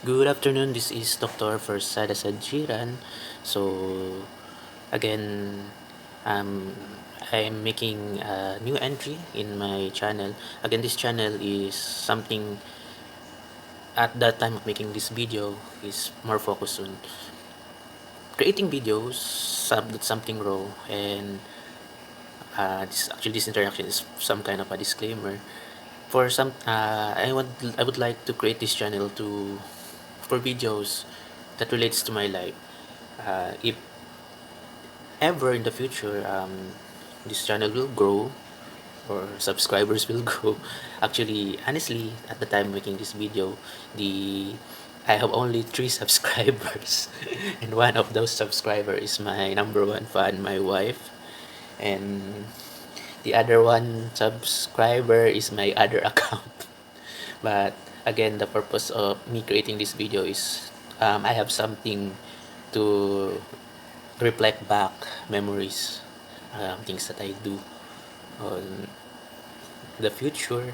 Good afternoon, this is Dr. Fersada Sajiran. So, again, um, I'm making a new entry in my channel. Again, this channel is something at that time of making this video is more focused on creating videos, something raw, and this introduction is some kind of a disclaimer. For some, I would like to create this channel to for videos that relates to my life. If ever in the future this channel will grow or subscribers will grow, actually honestly at the time making this video, the I have only 3 subscribers and one of those subscriber is my number one fan, my wife, and the other one subscriber is my other account. But again, the purpose of me creating this video is I have something to reflect back memories, things that I do on the future.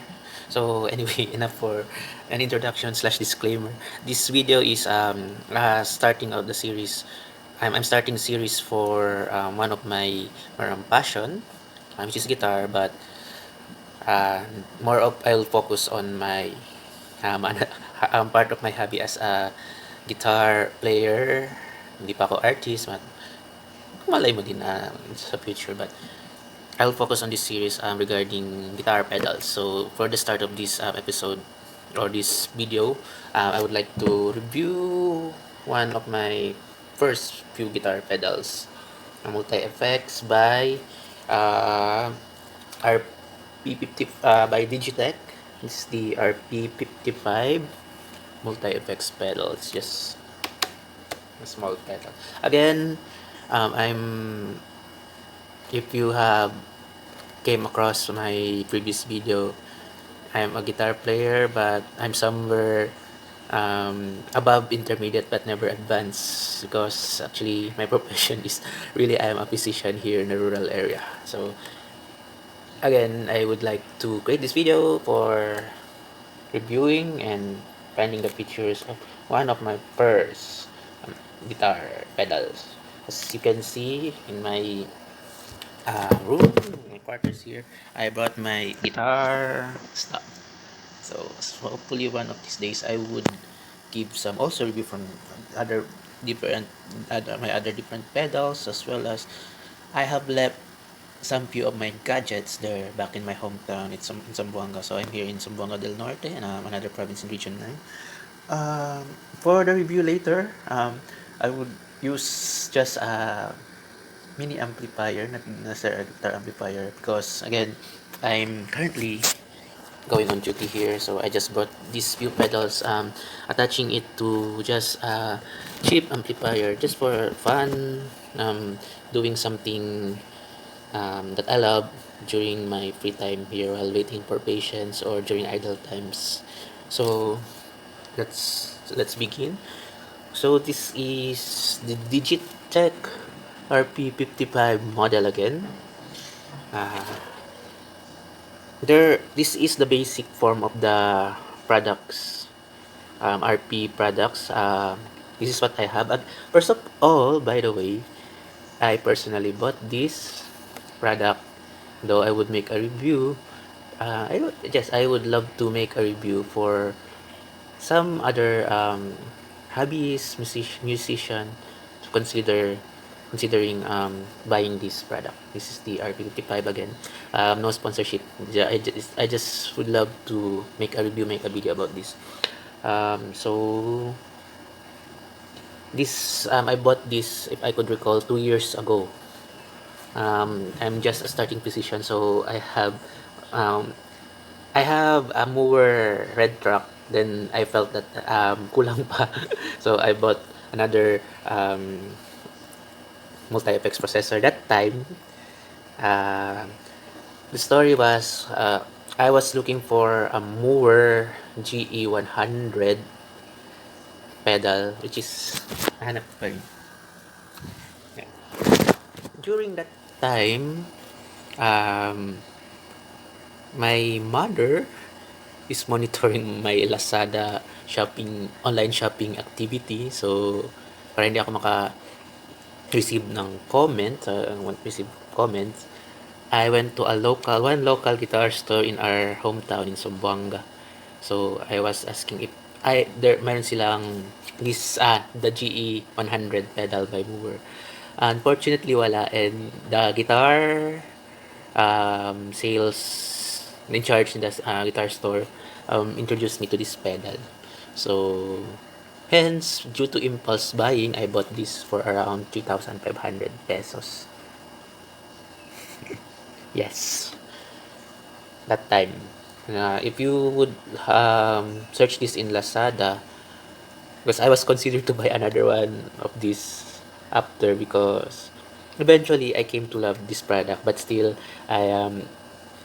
So anyway, enough for an introduction slash disclaimer. This video is starting of the series. I'm starting series for one of my passion, which is guitar, but uh, more of I'll focus on my part of my hobby as a guitar player. Hindi pa ako artist, malay mo din sa future, but I'll focus on this series regarding guitar pedals. So for the start of this episode or this video, I would like to review one of my first few guitar pedals, Multieffects by uh, RP50 by Digitech. This is the RP55 Multi-Effects pedal. It's just a small pedal. Again, I'm if you have came across my previous video, I'm a guitar player, but I'm somewhere above intermediate but never advanced, because actually my profession is really I'm a physician here in the rural area. So again, I would like to create this video for reviewing and finding the features of one of my first guitar pedals. As you can see in my room, my quarters here, I brought my guitar stuff. So hopefully one of these days I would give some also review from other different my other different pedals, as well as I have left some few of my gadgets there back in my hometown. It's in Zamboanga. So I'm here in Zamboanga del Norte, and another province in Region 9. For the review later, I would use just a mini amplifier, not necessarily a guitar amplifier, because again, I'm currently going on duty here, so I just brought these few pedals, attaching it to just a cheap amplifier just for fun, doing something that I love during my free time here while waiting for patients or during idle times. So let's begin. So this is the Digitech RP55 model again. Uh, this is the basic form of the products, RP products. This is what I have. And first of all, by the way, I personally bought this product, though I would make a review. I would love to make a review for some other musician to considering buying this product. This is the RP55 again. No sponsorship. I just would love to make a review, make a video about this. So this I bought this, if I could recall, 2 years ago. I'm just a starting physician, so I have a mower red truck. Then I felt that kulang pa, so I bought another multi-effects processor. That time, uh, the story was I was looking for a mower GE100 pedal, which is hanap pa rin. Yeah. During that time, um, my mother is monitoring my Lazada online shopping activity. So, para hindi ako receive ng receive comments, I went to one local guitar store in our hometown in Zamboanga. So, I was asking if meron silang the GE 100 pedal by Moore. Unfortunately, wala. And the guitar sales in charge in the guitar store introduced me to this pedal. So, hence, due to impulse buying, I bought this for around 3,500 pesos. Yes, that time. If you would search this in Lazada, because I was considered to buy another one of this after, because eventually I came to love this product, but still I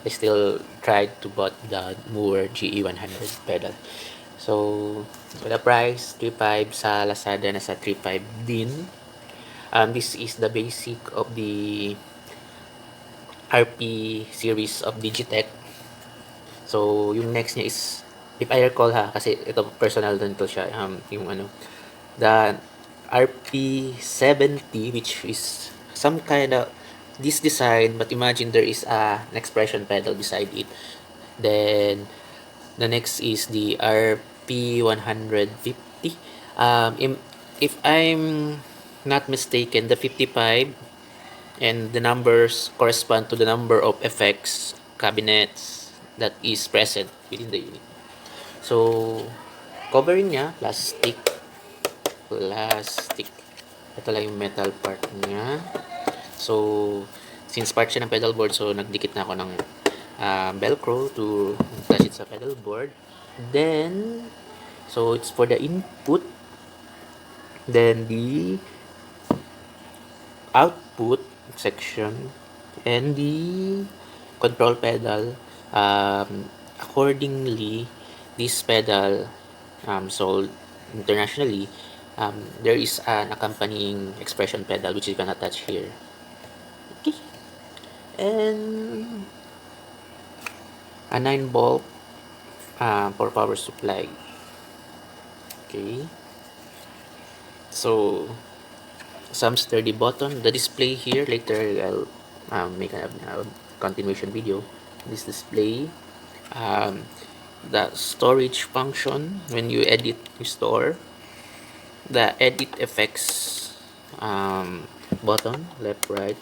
still tried to bought the Moore GE100 pedal. So the price 3.5 sa Lazada, nasa 3.5 din. This is the basic of the RP series of Digitech. So yung next niya is, if I recall kasi ito personal din to siya, yung the RP70, which is some kind of this design, but imagine there is an expression pedal beside it. Then the next is the RP150. If I'm not mistaken, the 55 and the numbers correspond to the number of effects cabinets that is present within the unit. So, covering niya, plastic. Ito lang yung metal part niya. So, since part siya ng pedal board, so nagdikit na ako ng velcro to attach it sa pedal board. Then, so it's for the input. Then the output section and the control pedal. Accordingly, this pedal sold internationally. There is an accompanying expression pedal which you can attach here. Okay. And a 9-volt for power supply. Okay. So some sturdy button. The display here, later I'll make a continuation video. This display, the storage function when you edit, you store. The edit effects button, left, right.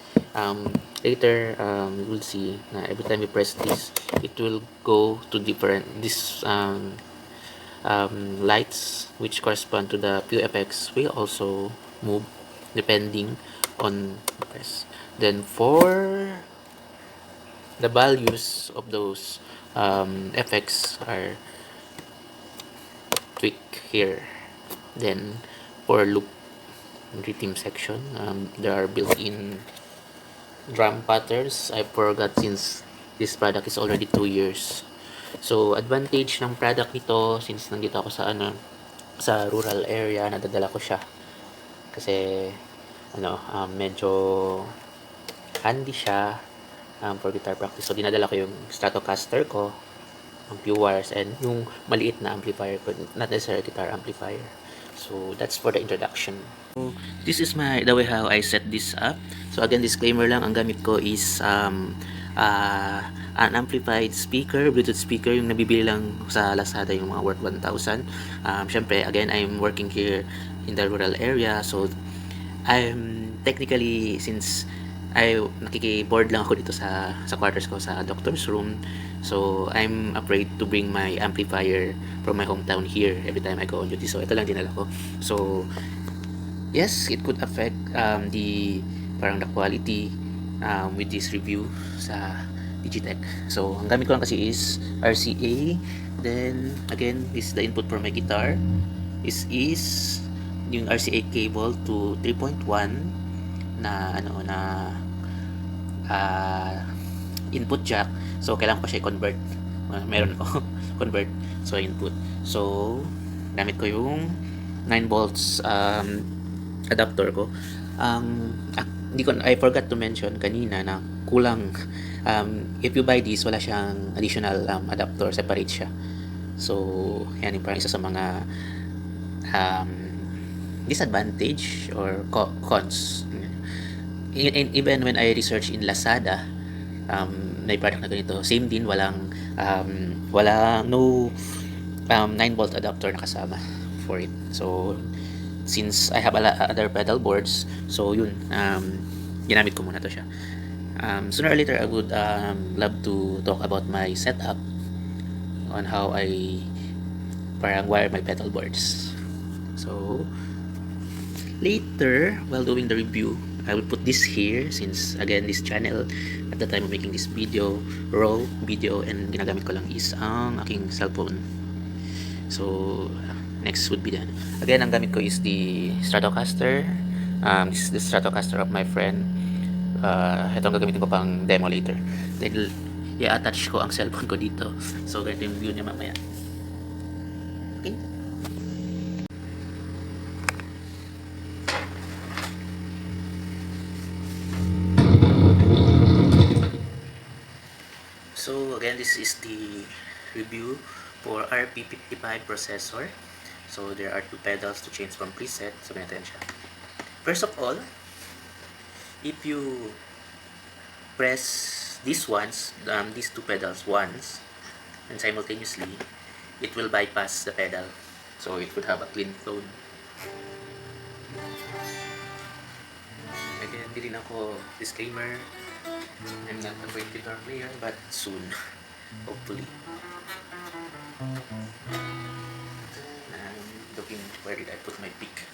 Later you will see every time you press this, it will go to different lights which correspond to the few effects will also move depending on the press. Then for the values of those effects are tweaked here. Then for loop rhythm section, there are built-in drum patterns. I forgot since this product is already 2 years. So advantage ng product nito, since nandito ako sa rural area, nadadala ko siya kasi medyo handy siya for guitar practice. So dinadala ko yung Stratocaster ko, ang few wires, and yung maliit na amplifier ko, not necessarily guitar amplifier. So that's for the introduction. So this is the way how I set this up. So again, disclaimer lang, ang gamit ko is an amplified speaker, Bluetooth speaker, yung nabibili lang sa Lazada, yung mga worth 1,000. Syempre, again, I'm working here in the rural area, so I'm technically, since nakikiboard lang ako dito sa quarters ko, sa doctor's room, so I'm afraid to bring my amplifier from my hometown here every time I go on duty. So ito lang dinala ko. So yes, it could affect the quality with this review sa Digitech. So ang gamit ko lang kasi is RCA. Then again, this is the input for my guitar. This is yung RCA cable to 3.1 na input jack. So kailangan pa siya i-convert. Meron ako convert, so input. So gamit ko yung 9 volts adapter ko. I forgot to mention kanina na kulang. If you buy this, wala siyang additional adapter, separate siya. So yan yung parang isa sa mga um, disadvantage or cons. Even when I research in Lazada, may product na ganito, same din, walang no 9 volt adapter na kasama for it. So since I have other pedal boards, so yun, ginamit ko muna to siya. Sooner or later I would love to talk about my setup on how I parang wire my pedal boards. So later, while doing the review, I will put this here since again this channel at the time of making this video, raw video, and ginagamit ko lang is ang aking cellphone. So next would be the again ang gamit ko is the Stratocaster. This is the Stratocaster of my friend. Ito ang gagamitin ko pang demo later. Then i-attach ko ang cellphone ko dito. So ganito yung view niya mamaya. Okay. So again, this is the review for RP55 processor. So there are two pedals to change from preset. So ganito yan siya. First of all, if you press these two pedals once and simultaneously, it will bypass the pedal. So it would have a clean tone. Again, hindi rin ako disclaimer. I'm not a great guitar player, but soon, hopefully. I'm looking, where did I put my pick?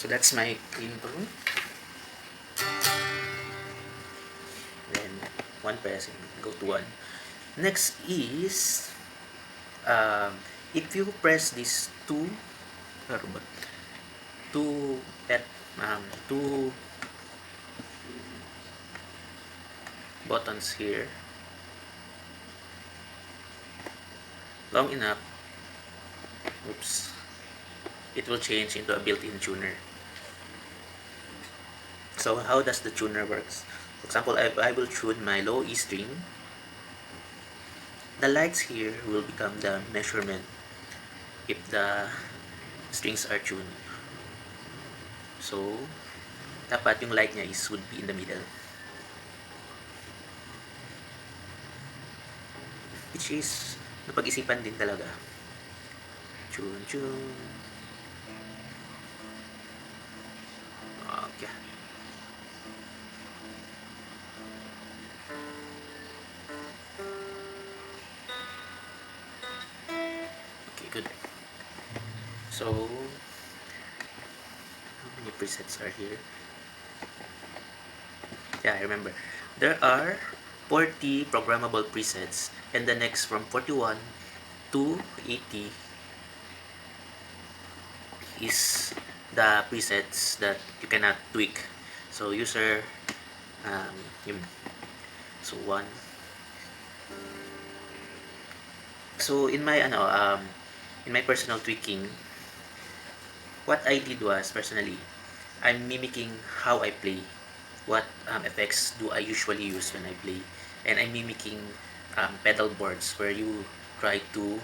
So that's my clean tone. Then one pressing, go to one. Next is if you press these two buttons here long enough, it will change into a built-in tuner. So how does the tuner works? For example, I will tune my low E string. The lights here will become the measurement if the strings are tuned. So dapat yung light niya would be in the middle, which is napag-isipan din talaga. Tune. Okay. Okay, good. So how many presets are here? Yeah, I remember. There are 40 programmable presets, and the next from 41 to 80 is the presets that you cannot tweak. So user so one. So in my personal tweaking, what I did was personally I'm mimicking how I play. What effects do I usually use when I play, and I'm mimicking pedal boards where you try to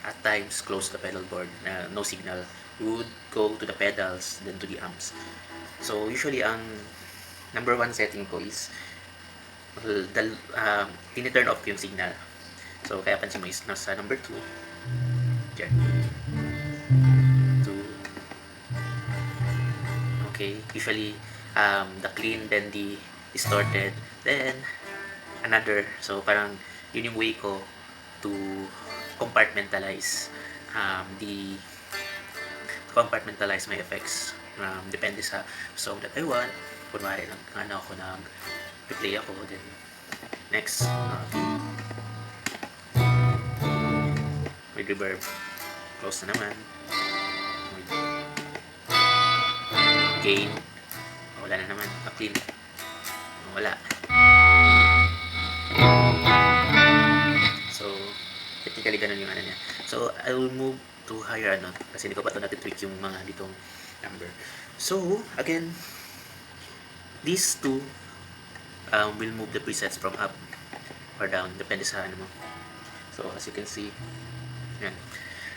at times close the pedal board, no signal. You would go to the pedals, then to the amps. So usually ang number one setting ko is tini-turn off yung signal. So kaya pansin mo is nasa number 2. Diyan. 2. Okay, usually the clean, then the distorted, then another. So parang yun yung way ko to compartmentalize my effects. Depende sa song that I want. Kunwari nag-play ako, then next with reverb, close na naman, with gain, wala na naman, clean, wala. So technically ganun yung niya. So I will move to higher kasi hindi ko pa ito natitweak yung mga ditong number. So again, These two will move the presets from up or down, depende sa ano mo. So as you can see, yan.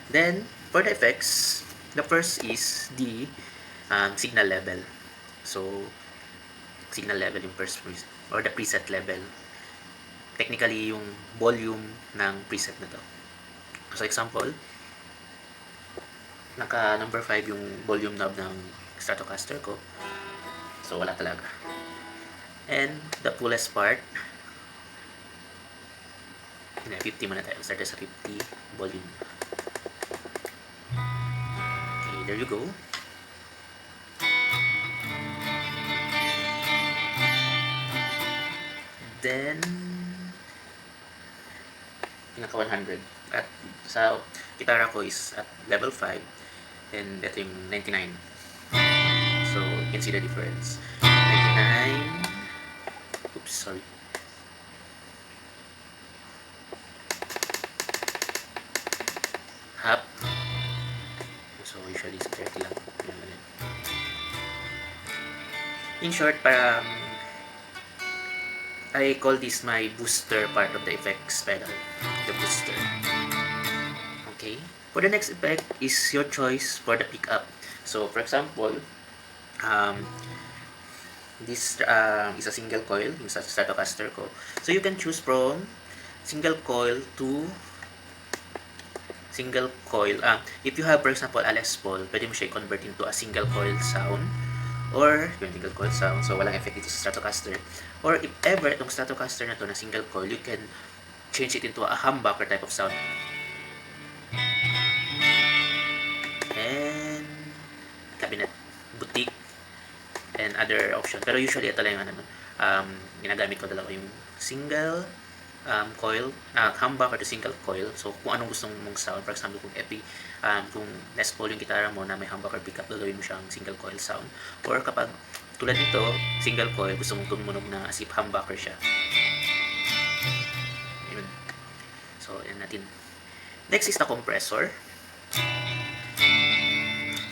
Then for the effects, the first is the signal level. So signal level yung first preset, or the preset level. Technically yung volume ng preset na to. So example, naka number 5 yung volume knob ng Stratocaster ko. So wala talaga. And the fullest part, 50 muna tayo. Start sa 50 volume. Okay, there you go. Then pinaka 100. At sa gitara ko is at level 5 and ito yung 99. So you can see the difference. 99. Oops, sorry. Half. So usually sa 30 lang. In short, parang I call this my booster part of the effects pedal. The booster. Okay. For the next effect is your choice for the pickup. So for example, this is a single coil, yung sa Stratocaster ko. So you can choose from single coil to single coil. If you have, for example, a Les Paul, pwede mo siya i-convert into a single coil sound or yung single coil sound. So walang effect dito sa Stratocaster. Or if ever itong Stratocaster na to na single coil, you can change it into a humbucker type of sound. And cabinet, boutique, and other option. Pero usually ito lang yung ginagamit ko dalawa, yung single coil, humbucker to single coil. So kung anong gusto mong sound, for example kung kung Les Paul yung gitara mo na may humbucker pickup, gagawin mo siyang single coil sound. Or kapag tulad nito, single coil, gusto mong tumunog na as if humbucker siya. Yun. So yan natin. Next is the compressor.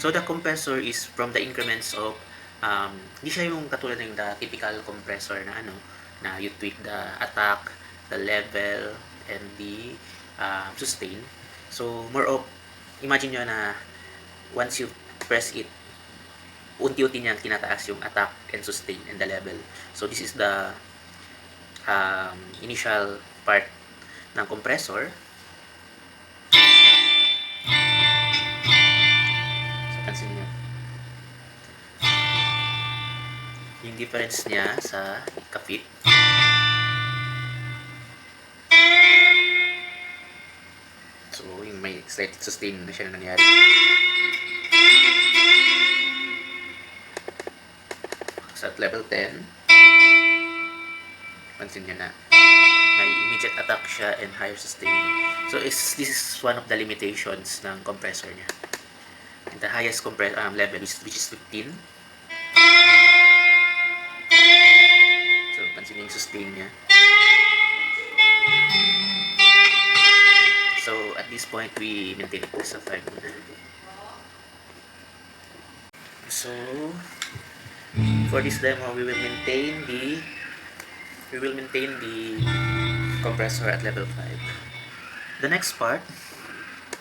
So the compressor is from the increments of hindi siya yung katulad ng the typical compressor na na you tweak the attack, the level, and the sustain. So more of, imagine nyo na once you press it, unti-unti niyang tinataas yung attack and sustain and the level. So this is the initial part ng compressor. So pansin niyo yung difference niya sa kapit. So yung may slight sustain na siya na nangyari. So at level 10, pansin niyo na may immediate attack siya and higher sustain. So this is one of the limitations ng compressor niya. And the highest level which is 15. So pansin niyo yung sustain niya. So at this point we maintain it sa 5 muna. So for this demo we will maintain the compressor at level 5. The next part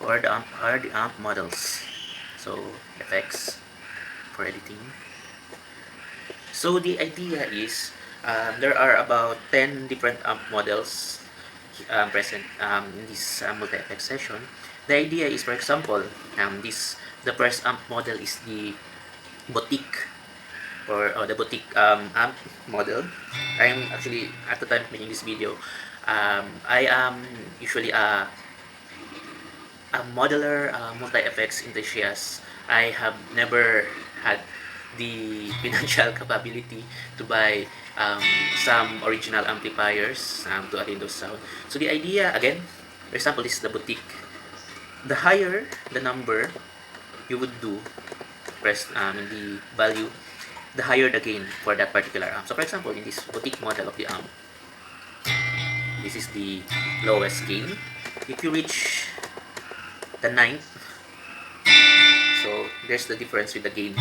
are the amp models. So effects for editing. So the idea is there are about 10 different amp models present in this multi-effects session. The idea is, for example, the first amp model is the boutique or the boutique amp model. I'm actually, at the time of making this video, I am usually a modular multi-effects enthusiast. I have never had the financial capability to buy some original amplifiers to attain those sound. So the idea, again, for example, this is the boutique. The higher the number you would do, press the value, the higher the gain for that particular amp. So for example, in this boutique model of the amp, this is the lowest gain. If you reach the 9th, so there's the difference with the gain.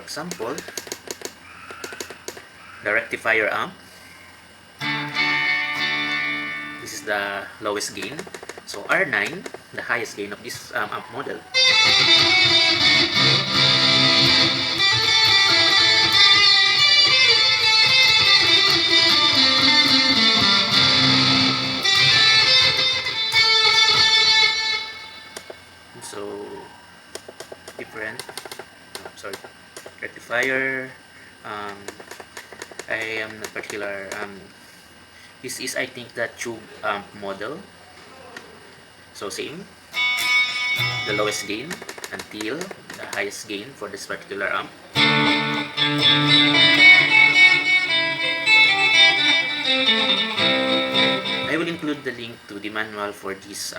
for example, the rectifier amp. This is the lowest gain. So R9, the highest gain of this amp model. So different. Oh, sorry, rectifier. I am not particular. This is, I think, the tube amp model. So same, the lowest gain until the highest gain for this particular amp. I will include the link to the manual for this,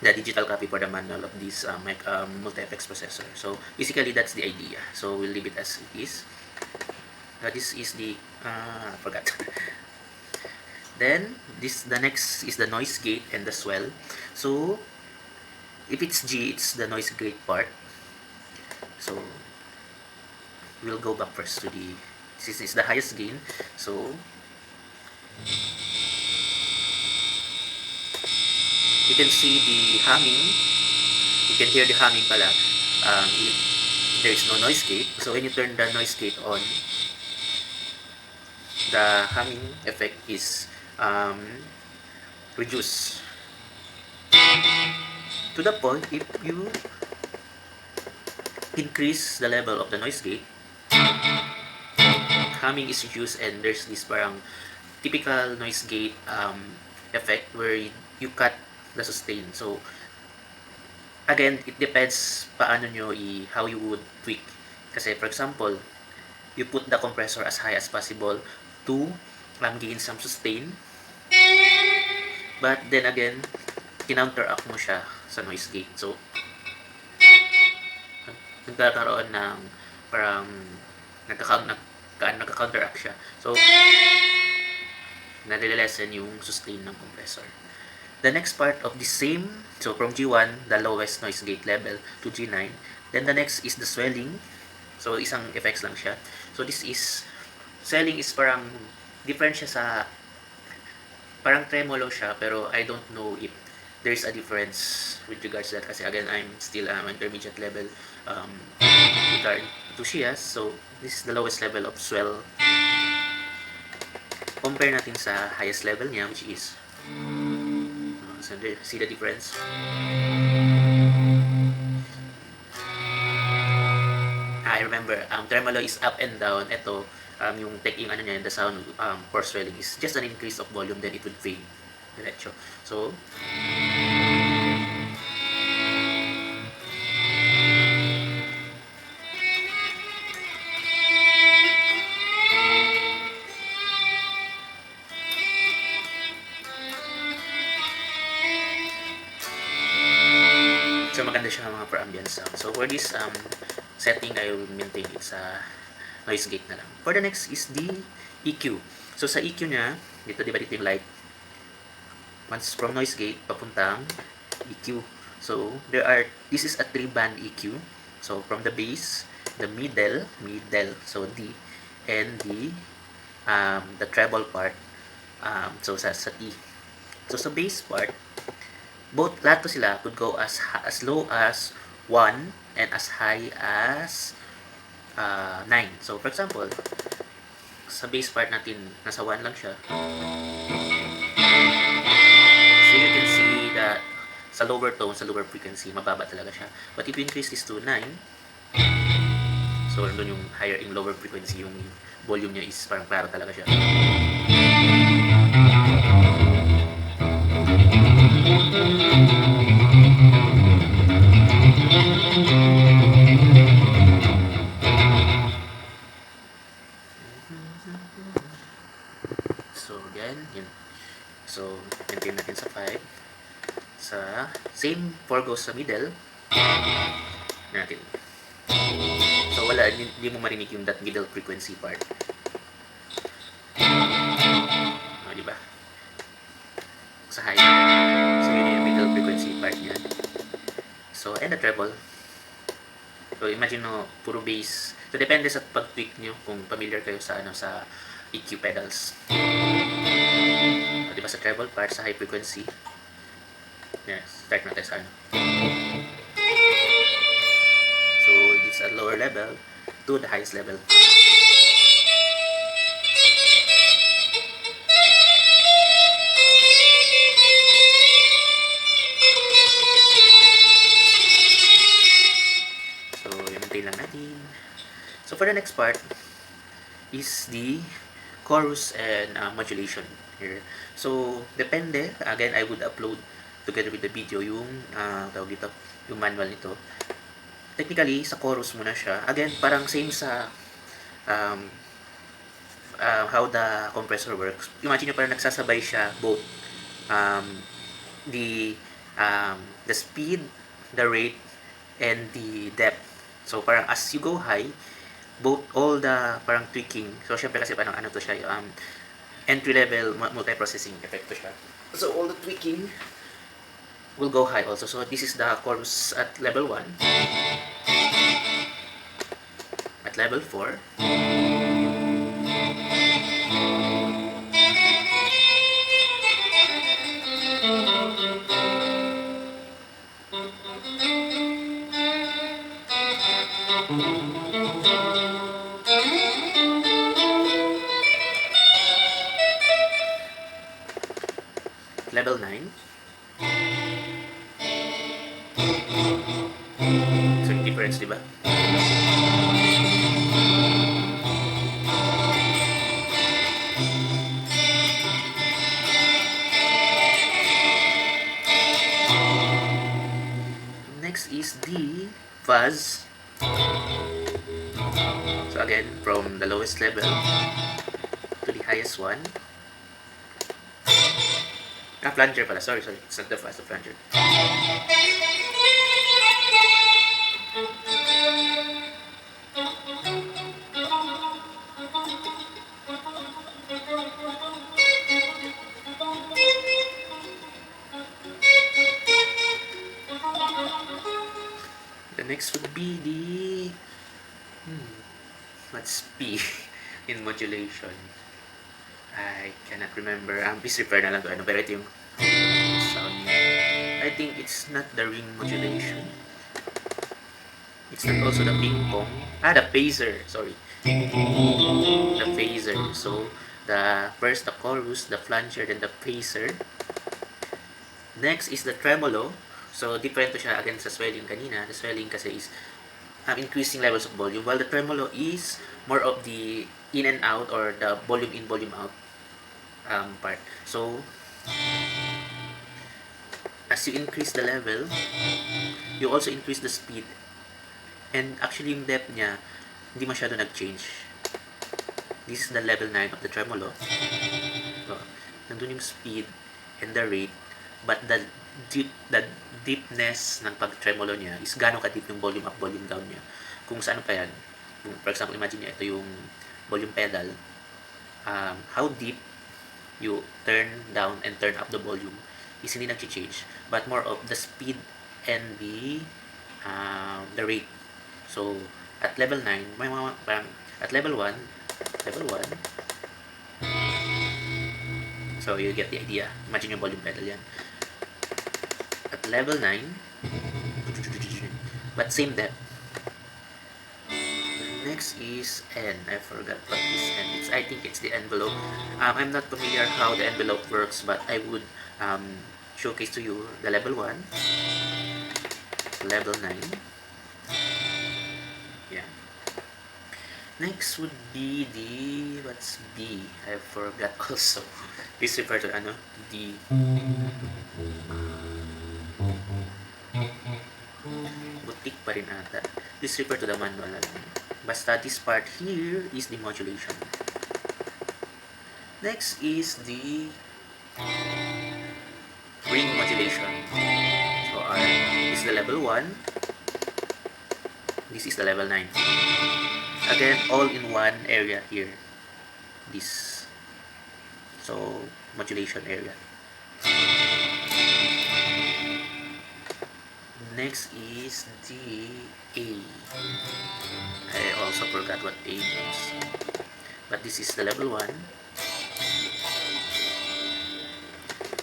the digital copy for the manual of this Multieffects processor. So basically that's the idea. So we'll leave it as it is. This is the I forgot. Then the next is the noise gate and the swell. So if it's G, it's the noise gate part. So we'll go back first to the, this is the highest gain. So you can see the humming. You can hear the humming pala if there is no noise gate. So when you turn the noise gate on, the humming effect is reduced to the point if you increase the level of the noise gate, humming is reduced, and there's this parang typical noise gate effect where you cut the sustain. So again, it depends paano nyo how you would tweak. Kasi for example, you put the compressor as high as possible to gain some sustain, but then again, kinounteract mo siya sa noise gate. So nagkakaroon ng parang nagka-counteract siya. So nalilesen yung sustain ng compressor. The next part of the same, so from G1, the lowest noise gate level, to G9. Then the next is the swelling. So isang effects lang siya. So this is, swelling is parang different siya sa, parang tremolo siya, pero I don't know if there's a difference with regards to that. Kasi again, I'm still intermediate level guitar enthusiast. So this is the lowest level of swell. Compare natin sa highest level niya, which is, so see the difference. I remember, tremolo is up and down. Ito, yung taking ano niya, the sound for swelling is just an increase of volume, then it would fade diretso. So maganda siya mga for ambient sound. So for this setting, I will maintain it sa noise gate na lang. For the next is the EQ. So sa EQ niya, dito di ba dito yung light? Once from noise gate, papuntang EQ. So this is a 3-band EQ. So from the bass, the middle, so D, and the treble part, so sa T. So sa bass part, lahat to sila could go as low as 1 and as high as 9. So for example, sa bass part natin, nasa 1 lang siya. So you can see that sa lower tone, sa lower frequency, mababa talaga siya. But if you increase this to 9, so doon yung higher in lower frequency, yung volume niya is parang klaro talaga siya. So again, yun. So maintain natin sa 5. Sa same 4 goes sa middle natin. So wala, hindi mo marinig yung that middle frequency part. Diba? Sa high. So yun yung middle frequency part niya. So and the treble. So imagine mo puro bass. So depende sa pag-tweak nyo kung familiar kayo sa sa EQ pedals. So, di ba sa treble part, sa high frequency. Yes, start natin sa So it's at lower level to the highest level. So i-maintain lang natin. So for the next part is the chorus and modulation here. So depende, again I would upload together with the video yung tawag dito, yung manual nito. Technically sa chorus muna siya. Again, parang same sa how the compressor works. Imagine nyo parang nagsasabay siya both the the speed, the rate, and the depth. So parang as you go high, both all the parang tweaking. So syempre kasi parang to siya, entry level multiprocessing effect to siya. So all the tweaking will go high also. So this is the chorus at level 1. At level 4. Level 9. So yung difference, di ba? Next is the fuzz. So again, from the lowest level to the highest one. Flanger pala. Sorry. It's not the fuzz, the flanger. The next would be the what's P in modulation? I cannot remember. Please refer na lang to pero ito yung sound niya. I think it's not the ring modulation. It's not also the ping pong. The phaser. Sorry. The phaser. So, the chorus, the flanger, then the phaser. Next is the tremolo. So, different to siya again sa swelling kanina. The swelling kasi is increasing levels of volume, while the tremolo is more of the in and out or the volume in, volume out part. So, as you increase the level, you also increase the speed. And actually, yung depth niya, hindi masyado nag-change. This is the level 9 of the tremolo. So, nandun yung speed and the rate, but the deepness ng pag-tremolo niya is gano'ng ka-deep yung volume up, volume down niya. Kung saan pa yan, for example, imagine niya, ito yung volume pedal. How deep you turn down and turn up the volume is hindi nag-change, but more of the speed and the rate. So, at level 9, may mga parang at level 1, so you get the idea. Imagine yung volume pedal yan. At level 9, but same depth. Next is N. I forgot what is N. I think it's the envelope. I'm not familiar how the envelope works, but I would showcase to you the level 1, level 9. Yeah. Next would be the, what's B? I forgot also. Please refer to D. Butik pa rin ata. Please refer to the manual na lang. Basta this part here is the modulation. Next is the ring modulation. So R is the level 1. This is the level 9. Again, all in one area here. This. So, modulation area. Next is the A. I also forgot what A means. But this is the level 1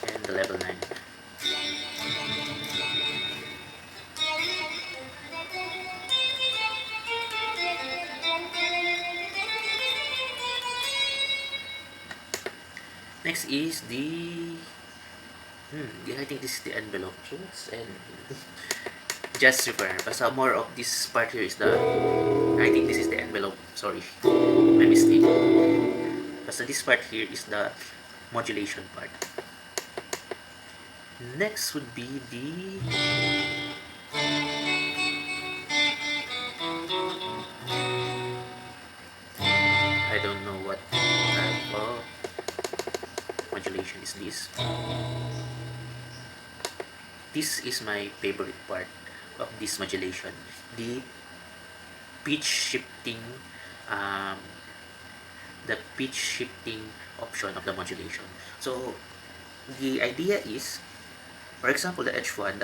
and the level 9. Next is the I think this is the envelope. So what's just repair. Basta more of this part here is the I think this is the envelope. Sorry. My mistake. Basta this part here is the modulation part. Next would be the I don't know what type of modulation is this. This is my favorite part of this modulation. The pitch shifting um, the pitch shifting option of the modulation. So the idea is, for example, the H1,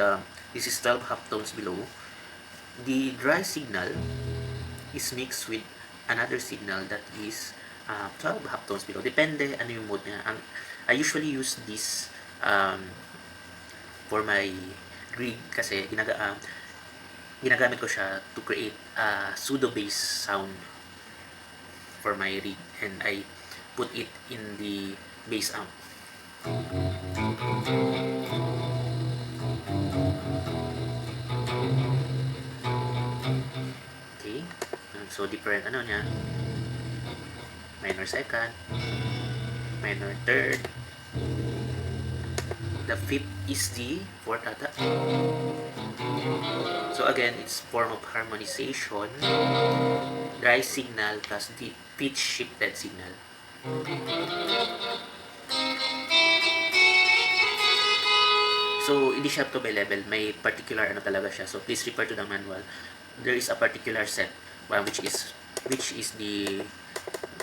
this is 12 half tones below. The dry signal is mixed with another signal that is 12 half tones below. Depende ano yung mode niya. I usually use this for my rig kasi ginagamit ko siya to create a pseudo bass sound for my rig, and I put it in the bass amp. Okay, so different ano niya, minor second, minor third, the fifth is the fourth ata. So again, it's form of harmonization, dry signal plus the pitch shifted signal. So hindi siya to by level, may particular ano talaga siya. So please refer to the manual. There is a particular set which is the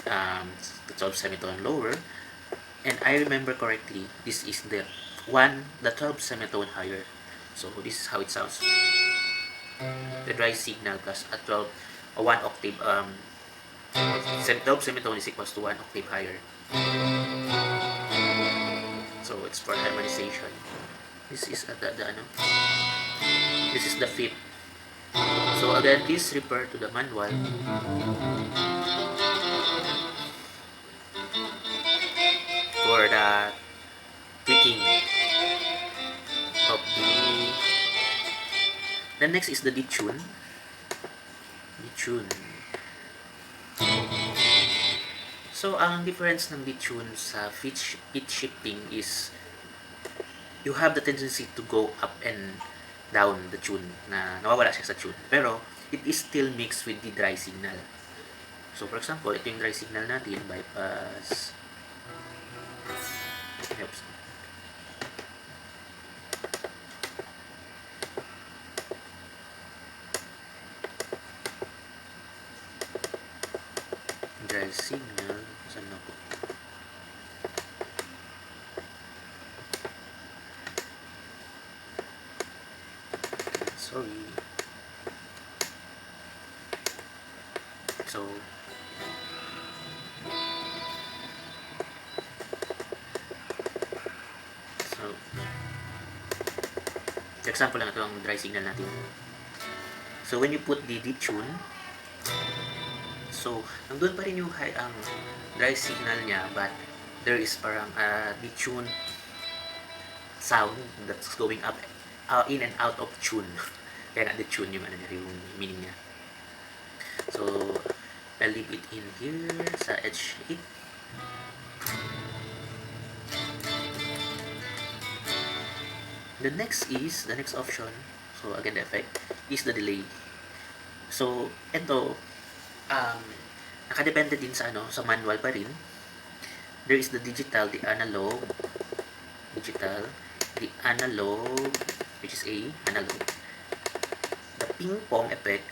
12 semitone lower, and I remember correctly, this is the 12 semitone higher. So this is how it sounds. The dry signal plus a 1 octave 12 semitone is equals to 1 octave higher. So it's for harmonization. This is the ano. This is the fifth. So again, please refer to the manual. For the tweaking of the next is the detune. So ang difference ng detune sa pitch shifting is you have the tendency to go up and down the tune, na nawawala siya sa tune, pero it is still mixed with the dry signal. So for example, ito yung dry signal natin, bypass. Oops. Dry signal, saan ako? Sorry. So example lang ito ang dry signal natin. So when you put the detune, so nandun pa rin yung high ang dry signal niya, but there is parang detune sound that's going up in and out of tune. Kaya na detune yung ano niya, yung meaning niya. So I'll leave it in here sa H8. The next option, so again the effect, is the delay. So ito, nakadepende din sa sa manual pa rin. There is the digital, the analog, which is A, analog. The ping pong effect,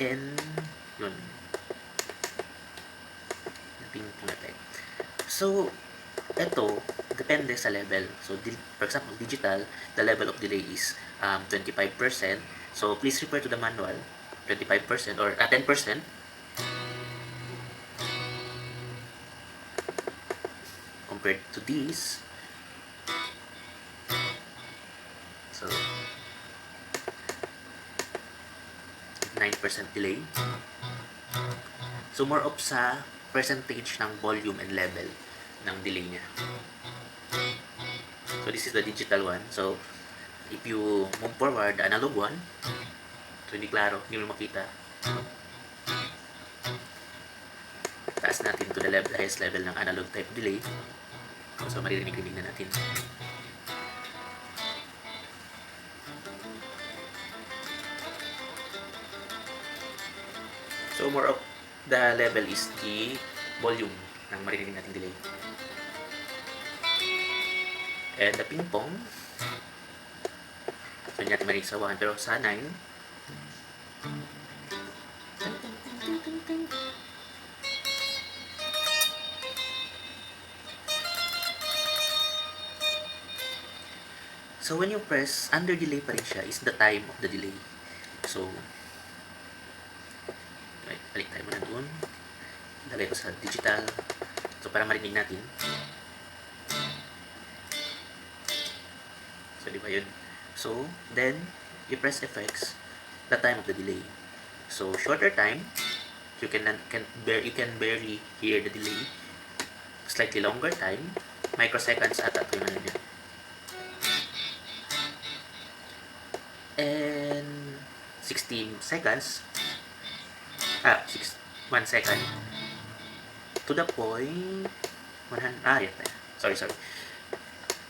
and yun, the ping pong effect. So ito, depende sa level. So, for example, digital, the level of delay is 25%. So, please refer to the manual, 25% or 10%. Compared to this, so 9% delay. So, more of sa percentage ng volume and level ng delay niya. So, this is the digital one. So, if you move forward, the analog one, so hindi klaro, hindi mo makita. Taas natin to the highest level ng analog type delay. So, maririnig-rinig na natin. So, more of the level is the volume ng maririnig natin delay. And the ping-pong, so hindi natin marinig sa 1, pero sa 9, so when you press, under delay pa rin siya is the time of the delay. So, balik tayo muna doon. Lagay ko sa digital. So, para marinig natin. So, di ba yun? So, then, you press effects, the time of the delay. So, shorter time, you can barely hear the delay. Slightly longer time, microseconds ata ito yung ano niya. And 16 seconds, 1 second, to the point, 100, sorry,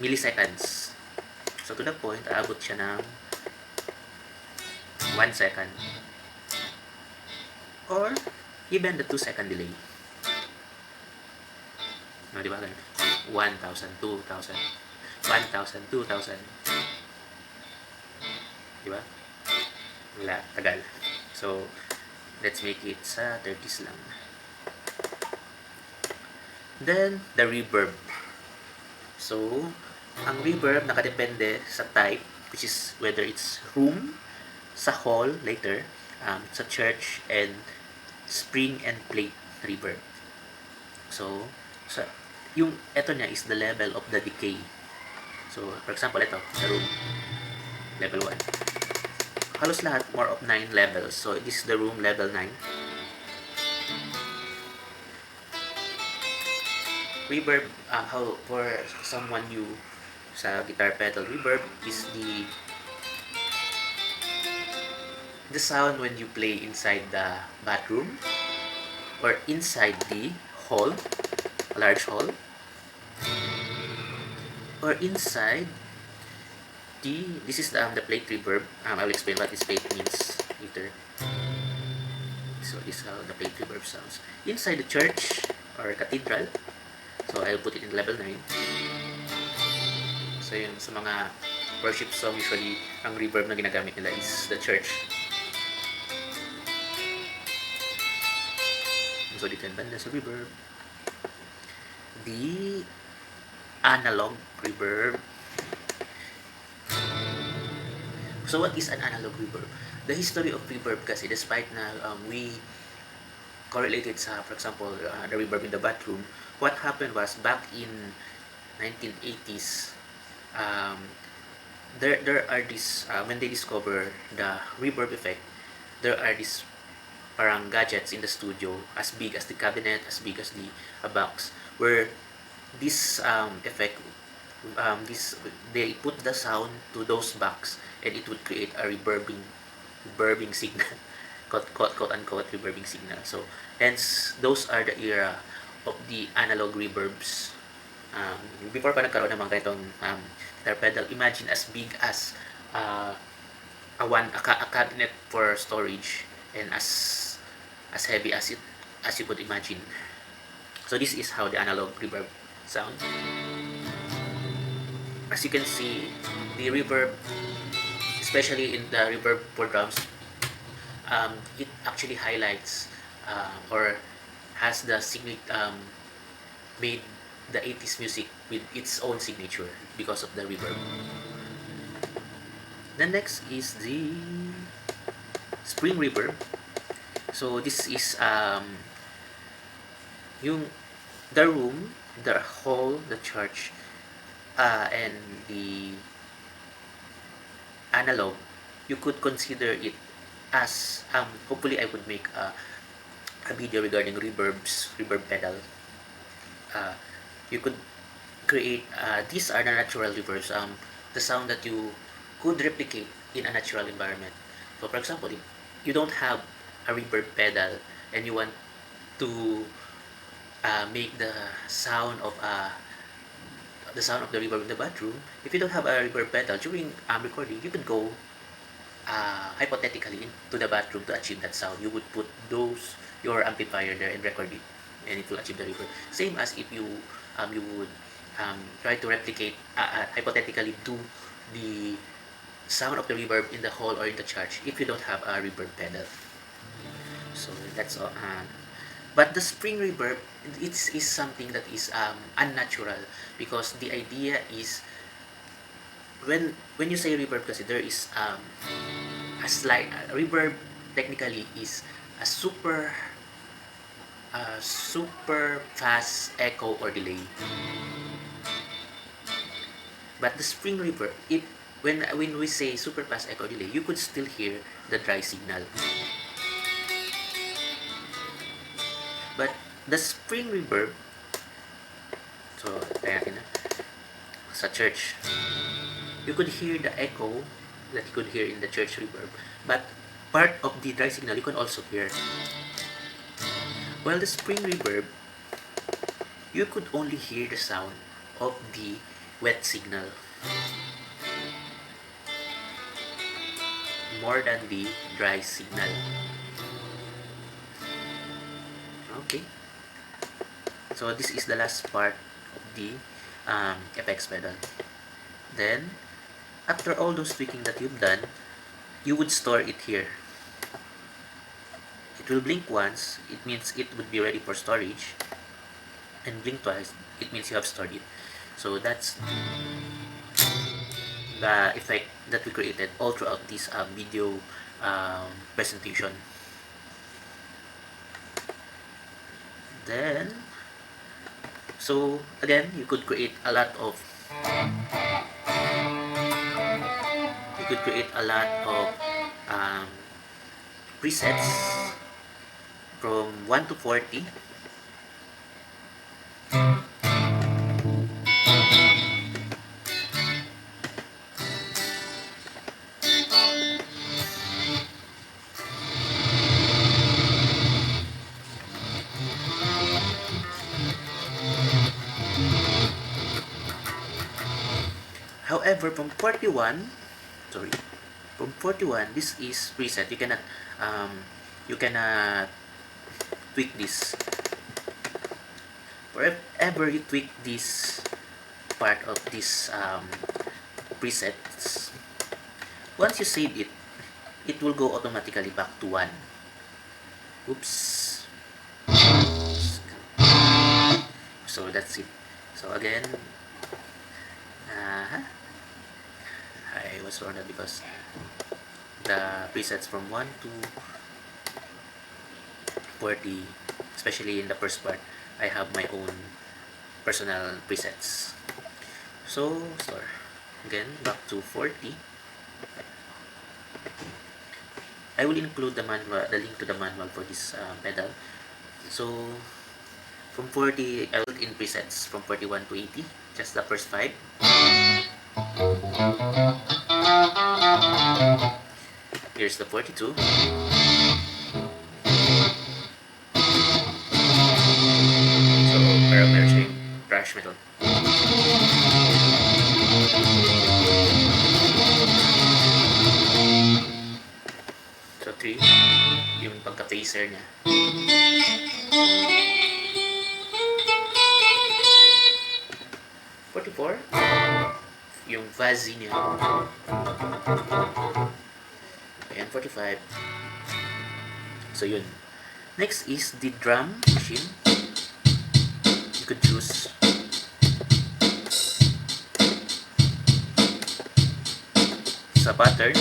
milliseconds. So, to the point, aabot siya ng 1 second. Or, even the 2-second delay. No, di ba? 1,000, 2,000, 1,000, 2,000. Di ba? Wala, tagal. So, let's make it sa 30s lang. Then, the reverb. So, ang reverb nakadepende sa type, which is whether it's room, sa hall later, sa church, and spring and plate reverb. So, yung ito niya is the level of the decay. So, for example, ito, sa room, level 1. Halos lahat, more of 9 levels. So, this is the room, level 9. Reverb, how for someone new sa guitar pedal, reverb is the sound when you play inside the bathroom or inside the hall, a large hall, or inside this is the plate reverb. I'll explain what this plate means later. So this is how the plate reverb sounds inside the church or cathedral. So I'll put it in level 9. So yun, sa mga worship song, usually ang reverb na ginagamit nila is the church. So dito yung banda sa reverb. The analog reverb. So what is an analog reverb? The history of reverb kasi, despite na we correlated sa, for example, the reverb in the bathroom, what happened was back in 1980s, there are these, when they discover the reverb effect, there are these parang gadgets in the studio as big as the cabinet, as big as the box, where this effect, they put the sound to those box and it would create a reverbing signal. quote unquote reverbing signal. So hence those are the era of the analog reverbs. Before pa nagkaroon ng mga ganitong guitar pedal, imagine as big as a cabinet for storage, and as heavy as you could imagine. So this is how the analog reverb sound. As you can see, the reverb, especially in the reverb for drums, it actually highlights or has the made the 80s music with its own signature because of the reverb. The next is the spring reverb. So this is yung the room, the hall, the church, and the analog. You could consider it as hopefully I would make a video regarding reverb pedal. uh, you could create these are the natural reverbs, the sound that you could replicate in a natural environment. So for example, if you don't have a reverb pedal and you want to make the sound of the reverb in the bathroom, if you don't have a reverb pedal during recording, you could go hypothetically into the bathroom to achieve that sound. You would put your amplifier there and record it, and it will achieve the reverb. Same as if you would try to replicate, hypothetically do the sound of the reverb in the hall or in the church if you don't have a reverb pedal. So that's all. But the spring reverb, is something that is unnatural, because the idea is when you say reverb, kasi there is a slight reverb technically is a super fast echo or delay. But the spring reverb, when we say super fast echo delay, you could still hear the dry signal. But the spring reverb, so kaya na sa church, you could hear the echo that you could hear in the church reverb, but part of the dry signal you can also hear. While the spring reverb, you could only hear the sound of the wet signal more than the dry signal. Okay, so this is the last part of the effects pedal. Then after all those tweaking that you've done, you would store it here. It will blink once, it means it would be ready for storage, and blink twice, it means you have stored it. So that's the effect that we created all throughout this video presentation. Then, so again, you could create a lot of presets from 1 to 40. However, from 41, this is preset. You cannot tweak this. Wherever you tweak this part of this presets, once you save it, it will go automatically back to 1. Oops. So that's it. So again, I was wrong because the presets from 1 to 40, especially in the first part, I have my own personal presets. So store again, back to 40. I will include the link to the manual for this pedal. So from 40, I will in presets from 41 to 80, just the first 5. Here's the 42. So parameter brush method. So 3, yung pagka-phaser niya. 44, yung fuzzy niya. Ayan, 45. So yun. Next is the drum machine. You could choose sa pattern.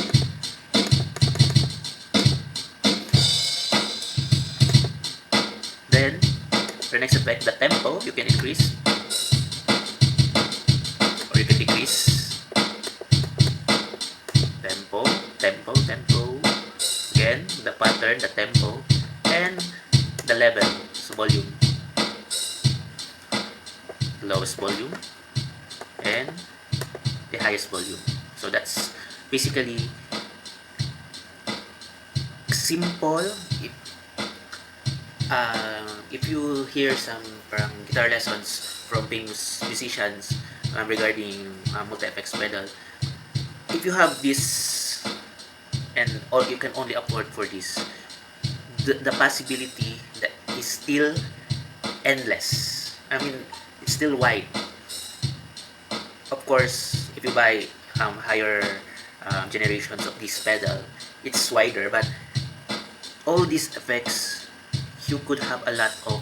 Then, for next effect, the tempo, you can increase or you can decrease. Tempo, tempo, tempo. Again, the pattern, the tempo, and the level, so volume. Lowest volume and the highest volume. So that's basically simple. If you hear some parang guitar lessons from famous musicians regarding multi-effects pedal, if you have this and all you can only afford for this, the possibility that is still endless. I mean, it's still wide. Of course, if you buy higher generations of this pedal, it's wider, but all these effects, you could have a lot of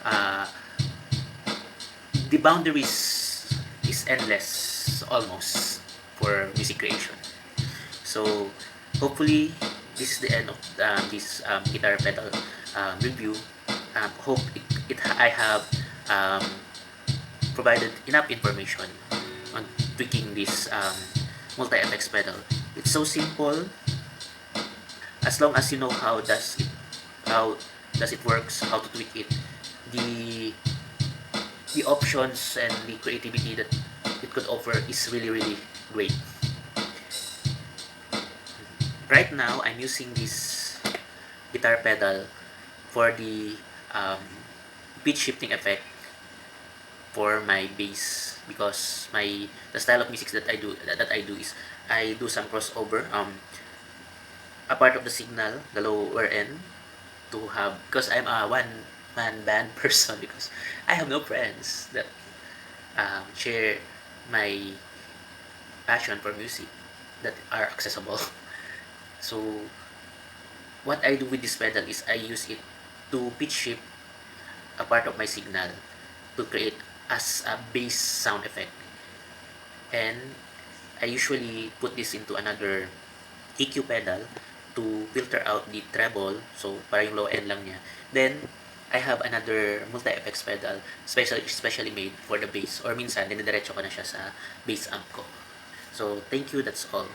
uh, the boundaries is endless almost for music creation. So hopefully this is the end of this guitar pedal review. Hope I have um, provided enough information on tweaking this multi-effects pedal. It's so simple as long as you know how does it works, how to tweak it. The the options and the creativity that it could offer is really great. Right now, I'm using this guitar pedal for the pitch shifting effect for my bass, because the style of music that I do is I do some crossover. A part of the signal, the lower end, to have, because I'm a one man band person, because I have no friends that share my passion for music that are accessible. So what I do with this pedal is I use it to pitch shift a part of my signal to create as a bass sound effect. And I usually put this into another EQ pedal to filter out the treble, so para yung low end lang niya. Then I have another multi-effects pedal specially made for the bass, or minsan dinidiretso ko na siya sa bass amp ko. So thank you, that's all.